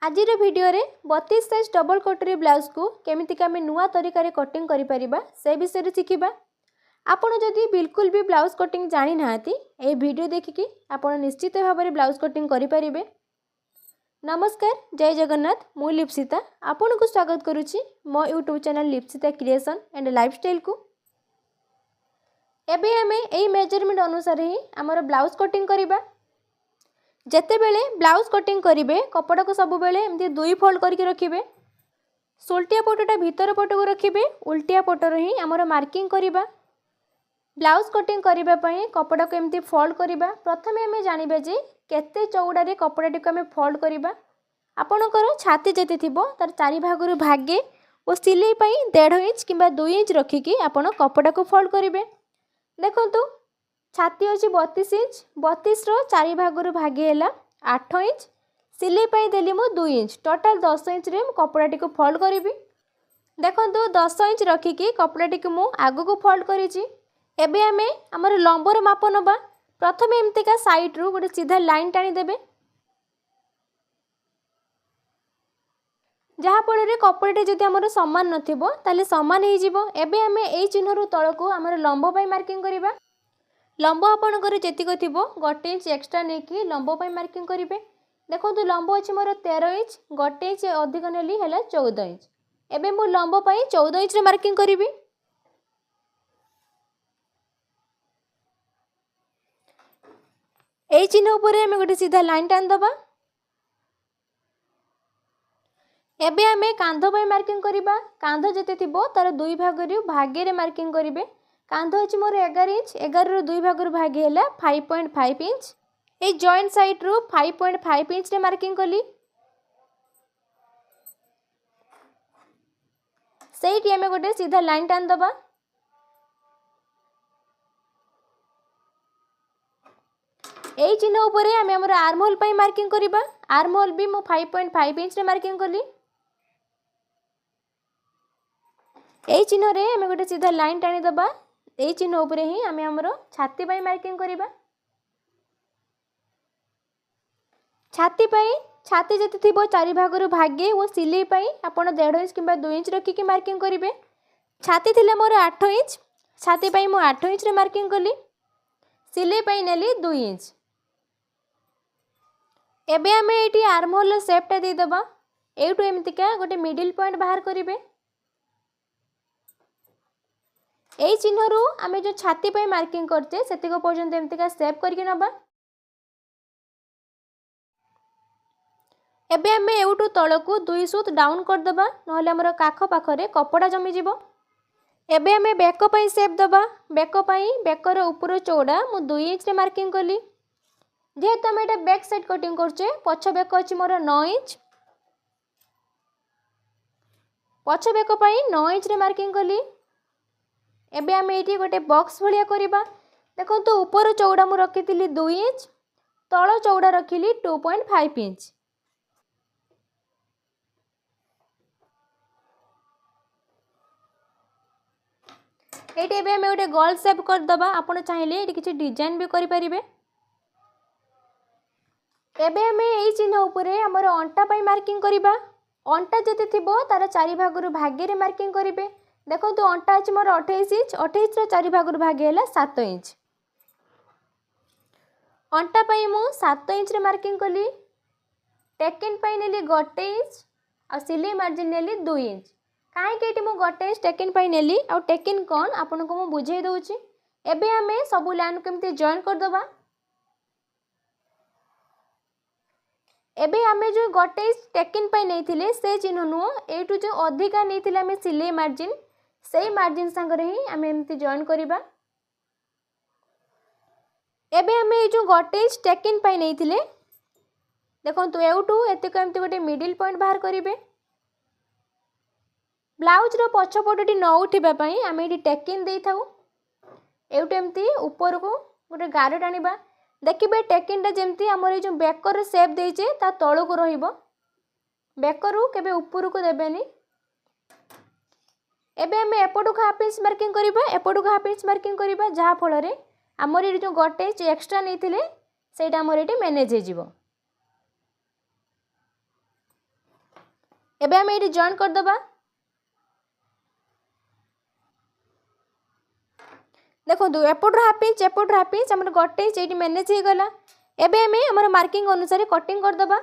आजिर video रे 32 size double कटोरी blouse को केमितिका आमे नुआ तरीका रे कटिंग करि परिबा से विषय रे सिखिबा। आपण जदि बिल्कुल भी ब्लाउज कटिंग जानि नाहती ए वीडियो देखिकी आपण निश्चित भाव में ब्लाउज कटिंग करि परिबे। नमस्कार, जय जगन्नाथ। मु लिप्सिता आपण को स्वागत करूची मो YouTube channel Lipsita creation and lifestyle को। एबे आमे एई मेजरमेंट अनुसार ही हमर ब्लाउज कटिंग करिबा। जेते बेले ब्लाउज कटिंग करिवे कपड़ा को सब बेले एमती दुई फोल्ड करके रखिबे। सोल्टिया पटटा भीतर पट को रखिबे, उल्टिया पटर ही हमर मार्किंग करिबा। ब्लाउज कटिंग करिबा पई कपड़ा को एमती फोल्ड करिबा। प्रथमे हमें जानिबा जे केते चौड़ा रे कपड़ाटी को हमें फोल्ड करिबा। आपणकर छाती जेते थिबो तार चारि भागरु भागे ओ सिलाई पई 1.5 इंच किंबा 2 इंच रखिकी आपण कपड़ा को फोल्ड करिवे। देखंतु छाती अच्छी 32 इंच, 32 रो चारि भागरु भागे हैला 8 इंच, सिलाई पई देली मु 2 इंच, टोटल 10 इंच रे कपड़ाटी को फोल्ड करिवि। देखंतु 10 इंच रखिकी कपड़ाटी को मु आगु को फोल्ड करिछि। एबे हमें हमर लंबर माप नबा। प्रथमे एमतिका साइड रु गोटे सीधा लाइन टाणी देबे, जहा फल कपड़ाटी जदि हमर समान नथिबो ताले समान हे जिवो। एबे हमें एई चिन्ह रु तळ को हमर लंब पई मार्किंग करिबा। लंब आपणकर जेतिक थिबो 1 इंच एक्स्ट्रा नेकी लंब पई मार्किंग करिवे। देखंतु लंब अछि मोर 13 इंच, 1 इंच अधिक नेली हैला 14 इंच। एबे मु लंब पई 14 इंच रे मार्किंग करिवि। एई चिन्ह उपरे हम गोटे सीधा लाइन टान दबा। एबे हमें कांध पई मार्किंग करिबा। कांध जेते थिबो तार दुई भाग रे भागे रे मार्किंग करिवे। कांध अछि मोर 11 इंच, 11 रो दुई भाग रे भागे हैला 5.5 inch. A joint side row 5.5 inch रे मार्किंग कली। सेठी हमें गोटे सीधा लाइन टान दबा। एई चिन्ह उपरे हमें हमर आर्म होल पई मार्किंग करिबा। आर्म होल भी मु 5.5 इंच रे मार्किंग कली। एई चिन्ह रे हमें गोटे सीधा लाइन टानी दबा। एई चिन्ह उपरे ही हमें हमर छाती पई मार्किंग करिबा। छाती पई छाती जति थिबो चारि भागरु भागे ओ सिलाई पई आपण 1.5 इंच किंबा 2 इंच रखी के मार्किंग करिवे। छाती थिले मोर 8 इंच, छाती पई मु 8 इंच रे मार्किंग कली। सिलाई पई नेली 2 इंच। एबे हमें एटी आर्म होल शेपटा दे दबा। एटू एमतिका गोटे मिडिल पॉइंट बाहर करिवे। एई चिन्ह रु आमे जो छाती पई मार्किंग करते सेतिको पर्यंत एमतिका शेप करके नबा। एबे हमें एउटू तळकू 2 सूत डाउन कर दबा, नहले हमर काख पाखरे कपड़ा जमी जिवो। एबे हमें बेक पई शेप दबा। बेक पई बेकर ऊपर चौड़ा मु 2 इंच रे मार्किंग कली। जेहेतु हमें एटा बैक साइड कटिंग करछे, पछ बेक अछि मोर 9 इंच। पछ बेक पई 9 इंच रे मार्किंग कली। एबे हमें एटी गोटे बॉक्स भलिया करिबा। देखंतु ऊपर चौड़ा मु रखितिली 2 इंच, तळ चौड़ा रखिली 2.5 इंच। एटी एबे हमें गोटे गोल शेप कर दबा। आपण चाहिले एटी किछि डिजाइन भी करि परिबे। एबे हमें एई चिन्ह उपरे हमर अंटा पई मार्किंग करिबा। अंटा जते थिबो तार चारि भागरु भागे रे मार्किंग करिवे। देखंतु अंटा अछि मोर 28 इंच, 28 रो चारि भागरु भागे हैला 7 इंच। अंटा पई मु 7 इंच रे मार्किंग कली। टेकिन पई नेली 1 इंच आ सिलाई मार्जिन नेली 2 इंच। काहे के एटी मु 1 इंच टेकिन पई नेली आ टेकिन कोन आपन को मु बुझाई दउची। एबे हमें सब लाइन केमते जॉइन कर दबा। एबे हमें जो 1 इंच टेकिन पई नेथिले से चिन्ह नु एटू जो अधिका नेथिले हमें सिलाई मार्जिन सेई मार्जिन संगरे ही हमें एमती जॉइन करिबा। एबे हमें ए जो 1 इंच टेकिन पई नेथिले देखंतु एउटू एते केमती गोटे मिडिल पॉइंट बाहर करिवे। ब्लाउज रो पछपटटी न उठिबा पई हमें एटी टेकिन देई थाउ। एउटू एमती ऊपर को गोटे गार टानिबा। देखिबे टेकिनटा जेमती हमर ए जो बेकर शेप देइचे ता तळु को रहिबो। बेकरु केबे ऊपर को देबेनी। एबे हमें एपटू हाफ इंच मार्किंग करिबा, एपटू हाफ इंच मार्किंग करिबा, जहा फल रे हमर ए जो 1 इंच एक्स्ट्रा नेथिले सेटा हमर एटी मैनेज हे जिवो। एबे आम ये जॉइन करदबा। देखो एपटर हाफ इंच एपटर हाफ इंच आम गोटे इंच ये मैनेज हो गला। एबे आम आमर मार्किंग अनुसार कटिंग करदबा।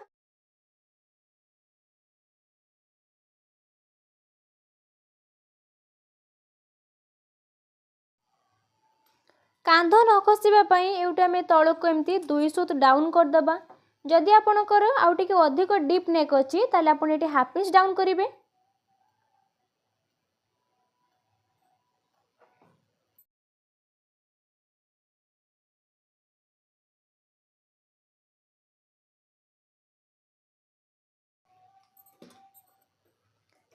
कांध न खसवाई ये आम तौक एमती 2 सूत डाउन करदबा। जदि आपणकर आउ टिके अधिक डीप नेक अच्छी ताले आपण ये हाफ इंच डाउन करेंगे।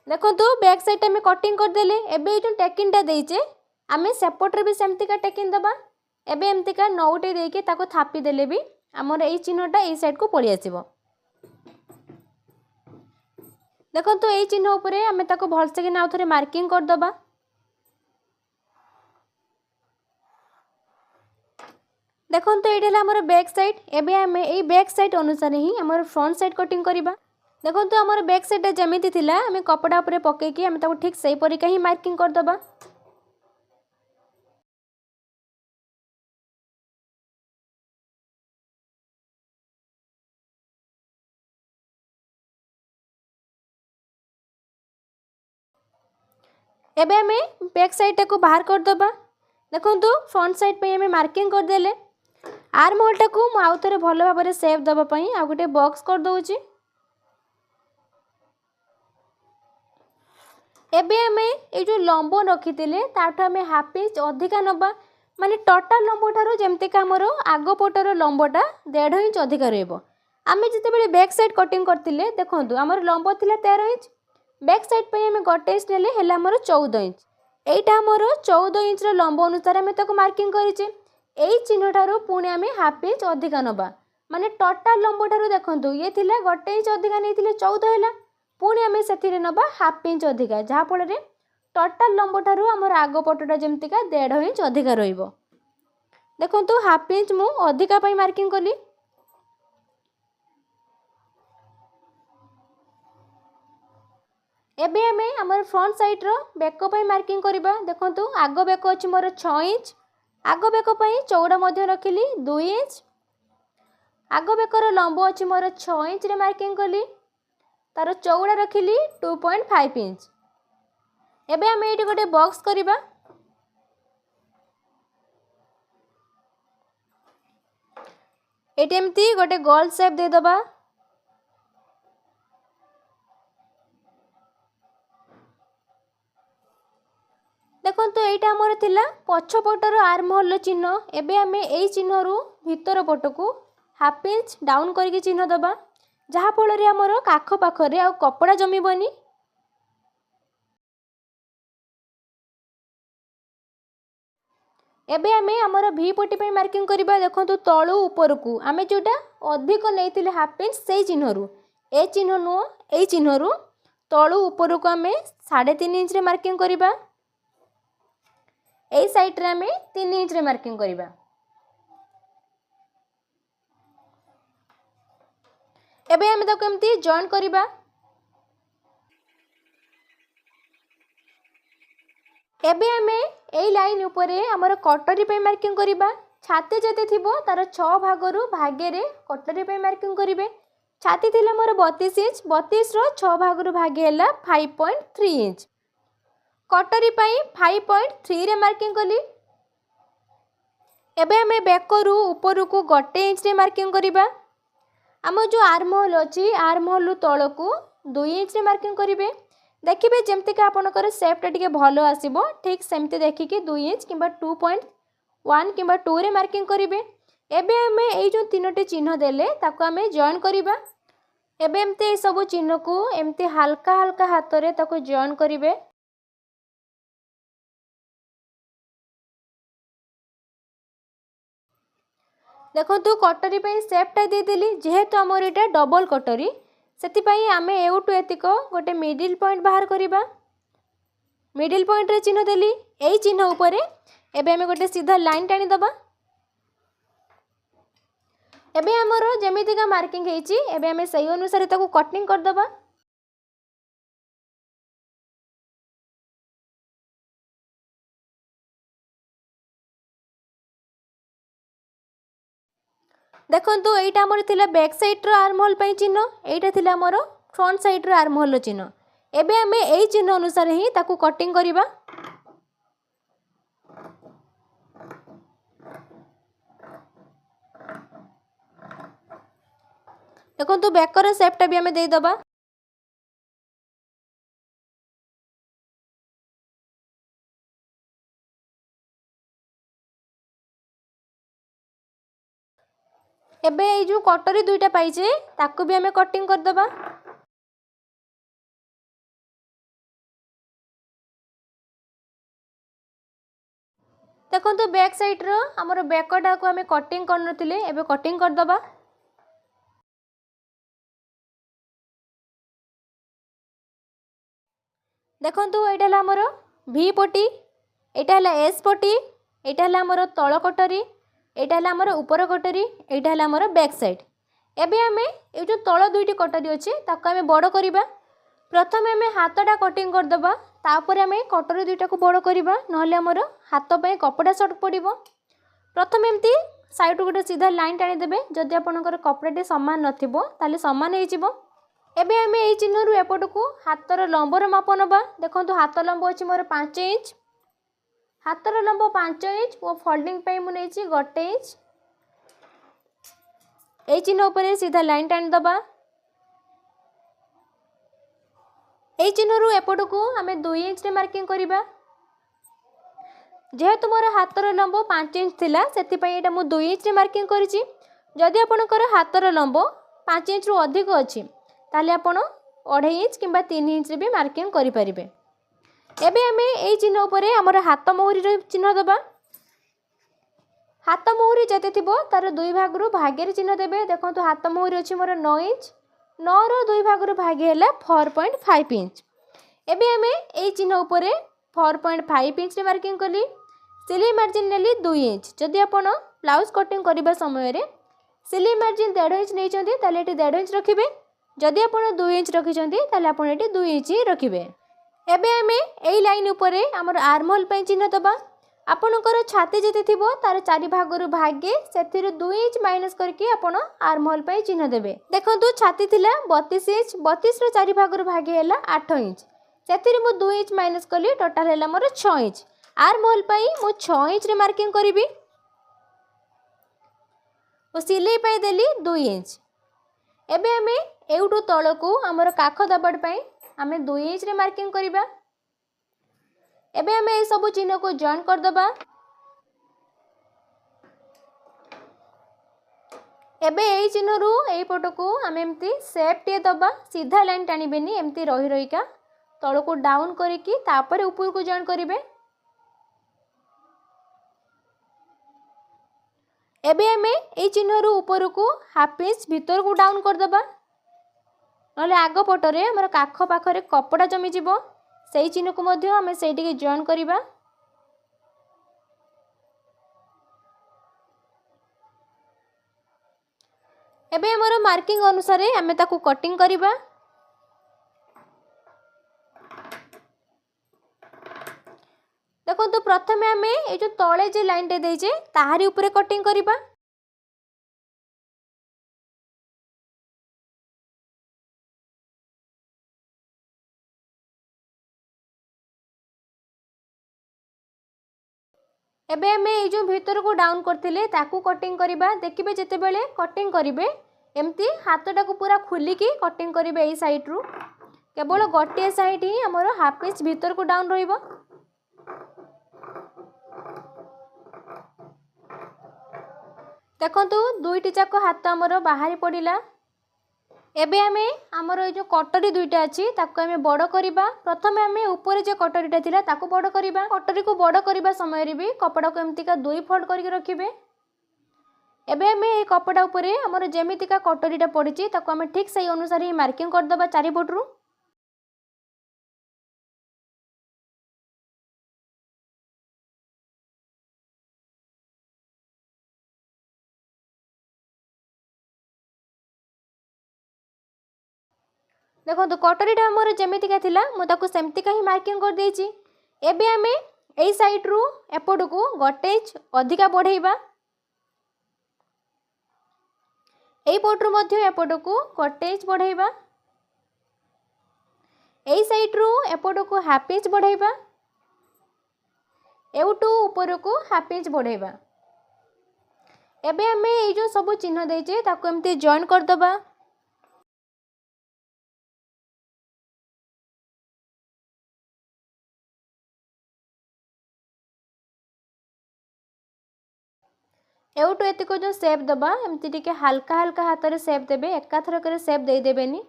देखो बैक साइड आम कटिंग करदेले। एबे जो टेकिंगटा देचे आम सेपटे भी सेमतिका टेकिंग दबा। एबे एमतिका नौटे देके ताको थापी देले भी आमर ये चिन्हटा ये साइड को पड़ी आसीबो। देखो ये चिन्ह उपरे आम ताको भलसे कि आउ थरे मार्किंग करदबा। देखो ये आमर बैक साइड। एबे आम ये बैक साइड अनुसार ही आमर फ्रंट साइड कटिंग करबा। देखो आमर बैक साइड जमी थिला आम कपड़ा उपरे पकईकी आम ताको ठीक सही परिका ही मार्किंग करदबा। एबे आम बैक साइड को बाहर करदबा। देखो फ्रंट साइड पे आम मार्किंग करदेले। आर्म होल टाको मु आउ थरे भल भाव में सेप दबा पई आ गोटे बॉक्स कर दउची। एबे आम ये जो लंब रखी ताठू आम हाफ इंच अधिका नबा। माने टोटाल लंब ठारू जेमतिका हमर आग पटर लंबटा 1.5 इंच अधिका रहइबो। आम जितेबाला बैक साइड कटिंग करतिले देखंतु हमर लंब थिला 13 इंच। बैक साइड पे आम गोटे इंच नेले हेला हमर 14 इंच। एटा हमर 14 इंच रो लंब अनुसार आम ताको मार्किंग करिचे। एई चिन्ह ठारू पुणी आम हाफ इंच अधिका नबा। माने टोटाल लंब ठारू देखंतु ये थिला गोटे इंच अधिका नेइथिले 14 हैला। पुणी आम से नबा हाफ इंच अधिका जहाँ फल टोटाल लंब ठारू आमर आग पटटा जेमतिका 1.5 इंच अधिका रहिबो। देखंतु हाफ इंच मु अधिका पई मार्किंग कली। एबे आम आमर फ्रंट साइड रो बेक पई मार्किंग करबा। देखंतु आग बेक अछि मोर 6 इंच। आग बेक पई चौड़ा मध्य रखिली 2 इंच। आग बेकर लंब अछि मोर 6 इंच रे मार्किंग कली। तार चौड़ा रखिली 2.5 इंच। एबे आम ये गोटे बॉक्स करबा। एमती गोटे गोल शेप दे दबा। देखंतु एटा हमर थिला पछपटर आर्म होल चिन्ह। एबे आम एई चिन्ह रु भीतर पटकू हाफ इंच डाउन करके चिन्ह दबा जहाँ फल आमर काख पाखरे आ कपड़ा जमीबनी। एबे आम आमर भी पट्टी पे मार्किंग करबा। देखंतु तळु ऊपर को आम जोटा अधिक नैथिले हाफ इंच से चिन्ह रु ए चिन्ह नुह ए चिन्ह रु तळु ऊपर को आम 3.5 इंच रे मार्किंग करबा। ए साइड रे आम 3 इंच रे मार्किंग करबा। एबे आम ताको एमती जॉइन करबा। एबे आम ए लाइन उपरे आमर कटरी पे मार्किंग करबा। छाती जते थिबो तार 6 भाग रु भागे रे कटरी पे मार्किंग करिवे। छाती थिला मोर 32 इंच। 32 रो 6 भाग रु भागे हैला 5.3 इंच। कटरी पई 5.3 रे मार्किंग कली। एबे आम बेक रु ऊपर को गोटे इंच रे मार्किंग करबा। आम जो आर्म होल अच्छी आर्म होल तल को 2 इंच रे मार्किंग करेंगे। देखिए जमती आपंकर सेपटा टी भल आसो ठीक सेमती देखिकी 2 इंच कि 2.1 कि 2 रे मार्किंग करेंगे। एबे आम ये जो 3टी चिन्ह देले ताको आम जॉइन करबा। एबे एमती सब चिन्ह को एमती हल्का हल्का हाथ रे ताको जॉइन करेंगे। देखो कटरी सेपटा देदेली जेहेतु आमर यहाँ डबल कटरी से आम एवटू एतिक गोटे मिडिल पॉइंट बाहर करवा। मिडिल पॉइंट रे चिन्ह देली यही चिन्ह उपरे एबे आम गोटे सीधा लाइन टाणी दबा। एबे आमर जेमितिका मार्किंग होईची एबे आम सही अनुसार ताको कटिंग कर दबा। देखंतु एटा हमर थिला बैक साइड रो आर्म होल पई चिन्ह, एटा थिला हमर फ्रंट साइड रो आर्म होल रो चिन्ह। एबे हमें एई चिन्ह अनुसार ही ताकू कटिंग करिबा। देखंतु बैकर शेपटा भी हमें दे दबा। एबे एई जो कटोरी दुईटा पाइजे ताकू भी हमें कटिंग कर दबा। देखंतु बैक साइड रो हमर बैकटा को हमें कटिंग कर नथिले, एबे कटिंग कर दबा। देखंतु एटा हला हमर भी पट्टी, एटा हला एस पट्टी, एटा हला हमर तळ कटोरी, एटा हला हमर ऊपर कटोरी, एटा हला हमर बैक साइड। एबे हमें ए जो तळ दुईटी कटोरी अछि ताको हमें बड़ करिबा। प्रथमे हमें हाथटा कटिंग कर दबा, तापर हमें कटोरी दुईटा को बड़ करिबा, नहले हमर हाथ पय कपड़ा शॉर्ट पड़िबो। प्रथमे एमती साइड रो गोटे सीधा लाइन टाणी देबे। जदि आपनकर कपड़ाटे समान नथिबो ताले समान हे जिवो। एबे हमें एई चिन्ह रु एपट को हाथर लंबर माप नबा। देखंतु हाथ लंब अछि मोर 5 इंच, हाथर लंब 5 इंच और फोल्डिंग पय मु नेछि 1 इंच। एई चिन्ह ऊपर सीधा लाइन टाणी दबा। एई चिन्ह रु एपट को हमें 2 इंच रे मार्किंग करिबा। जेहेतु मोर हाथर लंब 5 इंच थिला सेति पय एटा मु 2 इंच रे मार्किंग करिछि। जदि आपनकर हाथर लंब 5 इंच रु अधिक अछि ताले आपण 2.5 इंच किंबा 3 इंच रे भी मार्किंग करि परिबे। एबे हमें एई चिन्ह ऊपर हमर हाथ मोहरी रे चिन्ह दबा। हाथ मोहरी जते थिबो तार दुई भाग रु भागे रे चिन्ह देबे। देखंतु हाथ मोहरी अछि मोर 9 इंच, 9 रो दुई भाग रु भागे हैला 4.5 इंच। एबे हमें एई चिन्ह ऊपर 4.5 इंच रे मार्किंग कली। सिलाई मार्जिन नेली 2 इंच। जदि आपण ब्लाउज कटिंग करिबा समय रे सिलाई मार्जिन 1.5 इंच नै चंदी ताले एटी 1.5 इंच रखिबे। जदि आपण 2 इंच रखि चंदी ताले आपण एटी 2 इंच ही रखिबे। एबे हमें एई लाइन ऊपर हमर आर्म होल पय चिन्ह दबा। आपनकर छाती जते थिबो तार चारि भाग रु भागे सेथिरु 2 इंच माइनस करके आपण आर्म होल पय चिन्ह देबे। देखंतु छाती थिला 32 इंच, 32 रो चारि भाग रु भागे हैला 8 इंच। सेथिरु मु 2 इंच माइनस कली, टोटल हैला मोर 6 इंच। आर्म होल पय मु 6 इंच रे मार्किंग करिबी और सिलाई पय देली 2 इंच। एबे हमें एउटू तळकू हमर काख दबड़ पय हमें 2 इंच रे मार्किंग करिबा। एबे हमें ए सब चिन्ह को जॉइन कर दबा। एबे एई चिन्ह रु एई पट को हमें एमती शेप टे दबा। सीधा लाइन टाणीबेनी, एमती रही रहीका तळकू डाउन करिकी तापर ऊपर को जॉइन करिवे। एबे हमें एई चिन्ह रु ऊपर को हाफ इंच भीतर को डाउन कर दबा, नले आग पटरे हमर काख पाखरे कपड़ा जमी जिवो। सेई चिन्ह को मध्ये हमें सेठी के जॉइन करिबा। एबे हमर मार्किंग अनुसार हमें ताकू कटिंग करिबा। देखंतु प्रथमे हमें ए जो तळे जे लाइन टे देजे ताहारी ऊपर कटिंग करिबा। एबे हमें ए जो भीतर को डाउन करथिले ताकू कटिंग करिबा। देखिबे जेते बेले कटिंग करिवे एमती हाथटा को पूरा खुली की कटिंग करिवे। एई साइड रु केवल गोटे साइड ही हमर हाफ इंच भीतर को डाउन रहिबो। देखंतु दुईटी जाक हाथ हमर बाहरी पड़िला। एबे हमें हमर ए जो कटोरी दुईटा अछि ताको हमें बड़ करिबा। प्रथमे हमें ऊपर जे कटोरीटा थिला ताको बड़ करिबा। कटोरी को बड़ करिबा समय रे भी कपड़ा को एमती का दुई फोल्ड करके रखिबे। एबे हमें ए कपड़ा ऊपर हमर जेमिति का कटोरीटा पड़िछि ताको हमें ठीक सही अनुसार ही मार्किंग कर दबा चारि पट रु। देखो कटोरीटा हमर जेमितिका थिला मु ताको सेमतिका ही मार्किंग कर देछि। एबे हमें एई साइड रु एपट को गोटे इंच अधिका बढ़ेइबा। एई पटरु मध्य एपट को गोटे इंच बढ़ाइबा। एई साइड रु एपट को हाफ इंच बढ़ाइबा। एउटू ऊपर को हाफ इंच बढ़ाइबा। एबे हमें ये जो सब चिन्ह देचे ताको एमती जॉइन कर दबा। एउटू एतिको जो शेप दबा एमती टिके हल्का हल्का हाथ रे शेप देबे, एका थरक रे शेप दे देबेनी।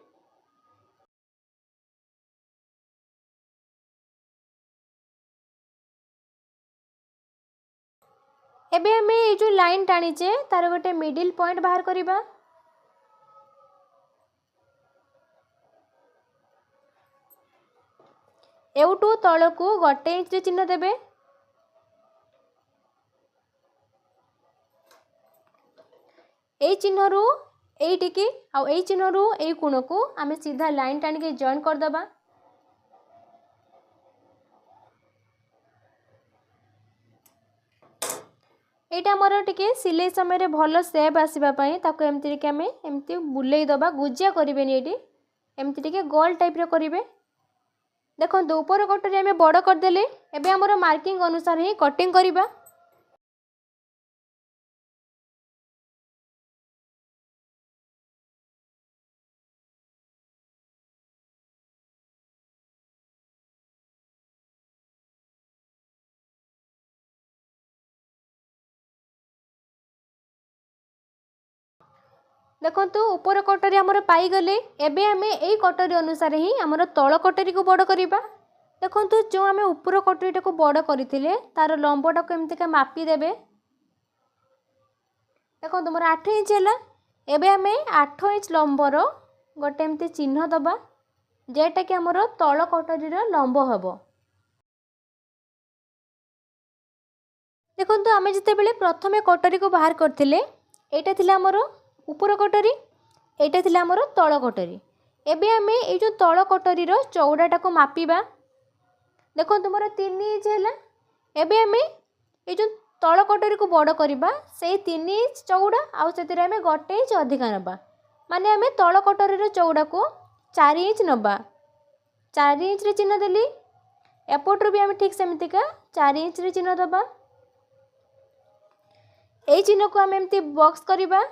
एबे हमें ये जो लाइन टाणीचे तार गोटे मिडिल पॉइंट बाहर करिबा। एउटू तळकू गोटे इंच रे चिन्ह देबे। एई चिन्ह रु एइटिकी आउ एई चिन्ह रु एई कोण को आमे सीधा लाइन टाणी के जॉइन कर दबा। एटा मोर टिके सिलाई समय रे भलो शेप आसीबा पई ताको एमती टिके आमे एमती बुलेई दबा। गुजिया करिबेनी एटी, एमती टिके गोल टाइप रे करिवे। देखो ऊपर कटरी आमे बड़ कर देले। एबे हमर मार्किंग अनुसार ही कटिंग करिबा। देखो ऊपर कटरी आमर पाई गले। एबे आमे एई कटरी अनुसार ही आमर तळ कटरी को बड़ करिबा। देखो जो आमे ऊपर कटरीटा को बड़ करथिले तार लंबटा को एमती का मापी देबे। देखो मोर 8 इंच हैला। एबे आमे 8 इंच लंबर गोटे एमती चिन्ह दबा जेटा कि आमर तळ कटरी रो लंब हबो। देखो आमे जते बेले प्रथमे कटरी को बाहर करथिले एटा थिला आमर ऊपर कटरी, एटा थिला आमर तळ कटरी। एबे आमे ए जो तळ कटरी रो चौड़ाटा को मापीबा। देखो मोर 3 इंच हैला। एबे आमे ए जो तळ कटरी को बड़ करिबा से 3 इंच चौड़ा आउ सेतिरे आमे गोटे इंच अधिका नबा। माने आमे तळ कटरी रो चौड़ा को 4 इंच नबा। 4 इंच रे चिन्ह देली। एपट रो भी आमे ठीक सेमती का 4 इंच रे चिन्ह दबा। एई चिन्ह को आमे एमती बॉक्स करिबा।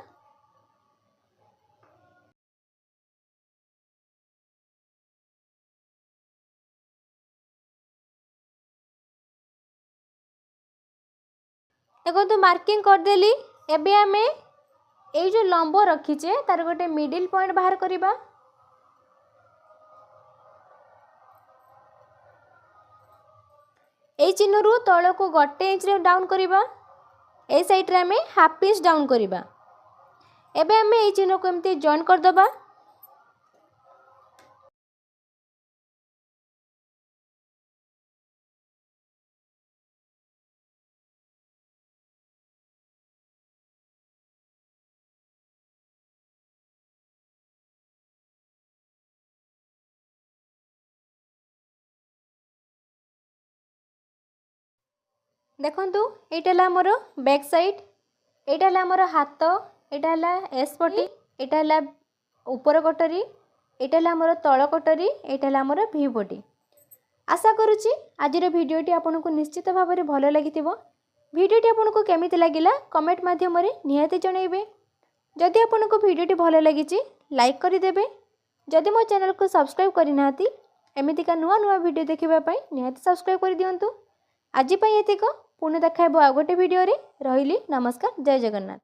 देखो तो मार्किंग कर देली। एबे आमे ए जो लंब रखीचे तार गोटे मिडिल पॉइंट बाहर करिबा। ए चिन्ह रु तळ को गोटे इंच रे डाउन करिबा। ए साइड रे आमे हाफ इंच डाउन करिबा। एबे आमे ए चिन्ह को एमती जॉइन कर दबा। देखंतु एटा मोर बैक साइड, एटा मोर हाथ, एटा एस पटी, एटा ऊपर कटरी, एटा मोर तळ कटरी, एटा मोर भी पटी। आशा करुच्ची आज भिडियोटी आपको निश्चित भाव में भल लगी। भिडियोटी आपको केमिति लगिला कमेंट माध्यम निहाती जनइबे। जदि आपको भिडियोटी भल लगी लाइक करदेवे। जदि मो चैनल को सब्सक्राइब करना एमितिका नुआ नुआ भिडियो देखापी निहाती सब्सक्राइब कर दिंतु। आज एतिक पुणी देखा आ गोटे भिडियो। रही नमस्कार, जय जगन्नाथ।